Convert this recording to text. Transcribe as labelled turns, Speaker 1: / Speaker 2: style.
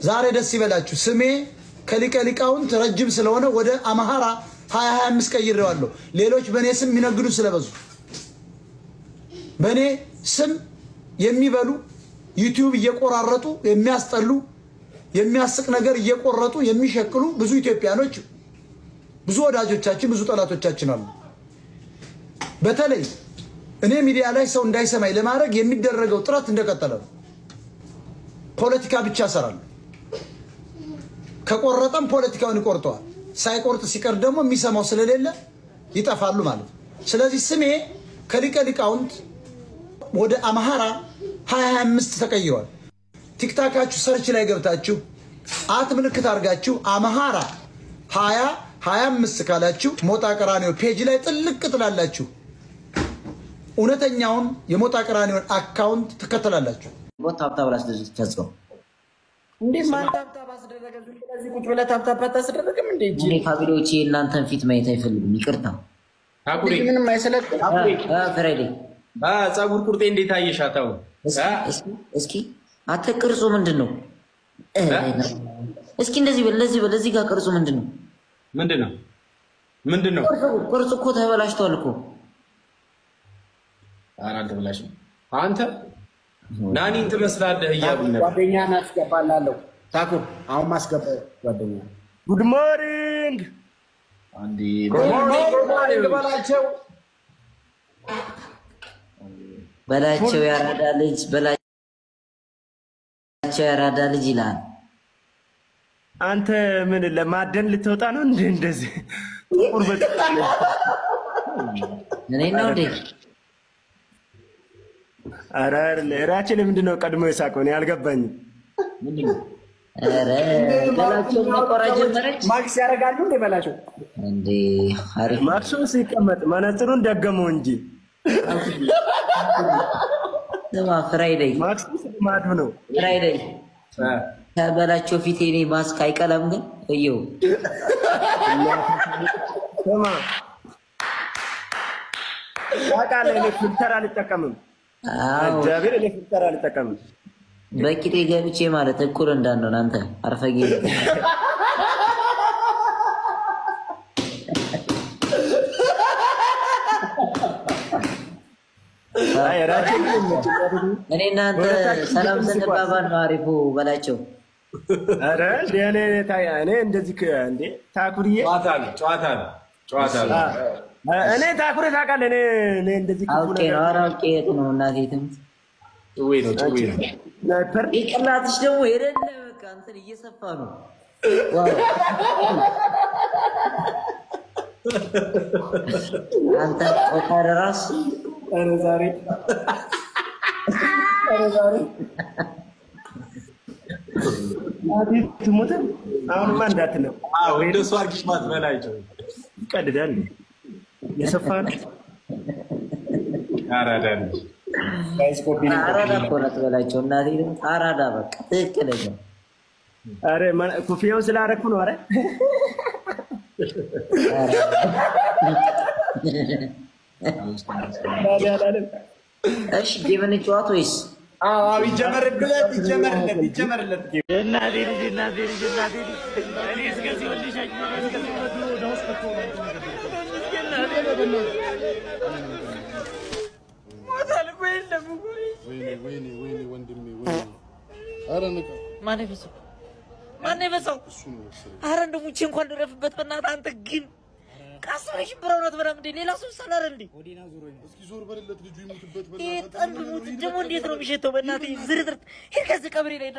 Speaker 1: ዛሬ ደስ ይበላችሁ ስሜ ከሊቀ ሊቃውንት ረጅም ስለሆነ ወደ አማሃራ 2025 ቀይሬዋለሁ ሌሎች በኔ ስም የሚነግዱ ስለበዙ በኔ ስም የሚበሉ ዩቲዩብ እየቆራረጡ የሚያስጠሉ የሚያስቅ ነገር እየቆረጡ የሚሸክሉ ብዙ ኢትዮጵያኖች ብዙ ወዳጆቻችን ብዙ ጠላቶቻችን አሉ በተለይ እኔ ሚዲያ ላይ ሰው እንዳይሰማይ ለማድረግ የሚደረገው ጥረት እንደቀጠለ ነው ፖለቲካ ብቻ ሰራሉ ከቆረጠም ፖለቲካውን ይቆርጠዋል ሳይቆርጥ ሲቀር ደግሞ የሚሰማው ስለሌለ ይጣፋሉ ማለት ስለዚህ ስሜ ከሊቀ ሊቃውንት ወደ አማሃራ 2025 ተቀይሯል ቲክታካችሁ ሰርች ላይ ገብታችሁ አት ምልክት አርጋችሁ አማሃራ 2025 ካላችሁ ሞጣ ቀራኒዮ ፔጅ ላይ ጥልቅ ጥላላችሁ እውነተኛውን የሞጣ ቀራኒዮን አካውንት ተከተላላችሁ
Speaker 2: ሞጣ ታብራስ ተጽፈው
Speaker 3: እንዴ ማን ታብታብ አስደረገ ስለዚህ ቁጭ ብለ ታብታብ አታስደረግም እንዴ
Speaker 2: እንዴ ፋሚሊዎቼ እናንተን ፊት ማየት አይፈልጉም ይቅርታ
Speaker 3: አቁሪ ምንም አይሰለክ
Speaker 2: አቁሪ ፍራይዴ
Speaker 3: ጸጉር ቁርጤ እንዴት አየሻታው
Speaker 2: እስኪ አትቅርጹ ምንድነው እስኪ እንደዚህ በለዚህ ጋር ቅርጹ ምንድነው ቅርጹ እኮ ተበላሽቷል እኮ
Speaker 3: አራንተ ብላሽ አንተ ናኒን ትመስላለህ እያሉኝ ነበር ጓደኛና አስገባላለሁ ታኩር አሁን ማስገባ ጓደኛ ጉድ ሞርኒንግ አንዲ
Speaker 2: በላቸው ያራዳ ልጅ ይላል
Speaker 3: አንተ ምን ለማደን ልትወጣ ነው እንዴ እንደዚህ ቁርበት
Speaker 2: እኔ ነው እንዴ
Speaker 3: አራር ለራችን ምንድነው ቀድሞ የሳቀው ነው ያልገባኝ
Speaker 2: ምንድነው አረ በላቸው መቆራጀ መረጭ
Speaker 3: ማክስ ያረጋሉ እንዴ በላቸው
Speaker 2: እንዴ አሪፍ
Speaker 3: ማክሱ ሲቀመጥ ማናጥሩን ደገመው እንጂ
Speaker 2: ለማ ፍራይዴ
Speaker 3: ማክሱ ማዱ ነው
Speaker 2: ፍራይዴ ተበላቸው ፊቴኔ ማስክ አይቀለም ግን እየው
Speaker 3: ተማ ታቃለ ለፊልተር አልተጠቀምም አጃብር ለፊልተር አልተጠቀምም
Speaker 2: በቂጤ ገብቼ ማለት እኩል እንዳንሆን አንተ አርፈጌ
Speaker 3: አይ ራችን
Speaker 2: እኔ እናንተ ሰላም ስንባባል ነው አሪፉ በላቸው
Speaker 3: አረ እኔ እንደዚህ እንዴ ታኩሪዬ ጨዋታ ነው እኔ ታኩሬ ታውቃለህ እኔ እንደዚህ
Speaker 2: ኦኬ ነው አራውቄ ነው እናቴ ትምት
Speaker 3: ወይ ነው
Speaker 2: ነበር ይቀላትሽ ደግሞ የደለ በቃ እንትን እየሰፋ ነው ዋው አንተ ወጣረ ራስ
Speaker 3: አረ ዛሬ አዲ ትሞተ አሁን ማን እንዳትነው እንደሱ አርጊሽ ማትበላይቸው ይቀድዳል የሰፋ ነው አራዳን ጋይስ ኮፒ ነው
Speaker 2: አራዳ ኮራት በላቸው እናቴ አራዳ በቃ ትክክለኛ
Speaker 3: አረ ኮፊያው ስላረኩ ነው አረ
Speaker 2: እሺ ጌምን ጨዋታ ወይስ
Speaker 3: አዎ ይጀመርለት እናቴ ልጅ እኔ እስከዚህ ወልሻኝ እስከዚህ ወደ ሆስፒታል
Speaker 4: ወይኔ ወንድሜ ወይኔ አረ ነቃ
Speaker 5: ማን ይበሳው አረ እንደሙቼ እንኳን ደረፍበት በእናትህ አንተ ግን ካስረሽ ብራውናት በራም እንደ ሌላ ሰው ሰላር እንዴ ወዲና ዞሮኝ እስኪ ዞር በለለት ልጁ ይሙትበት በእናትህ ጠንብ ሙት ደግሞ እንዴት ነው የሚሸተው በእናትህ ዝርዝር ሄድ ከዚህ ቀብሬ ላይ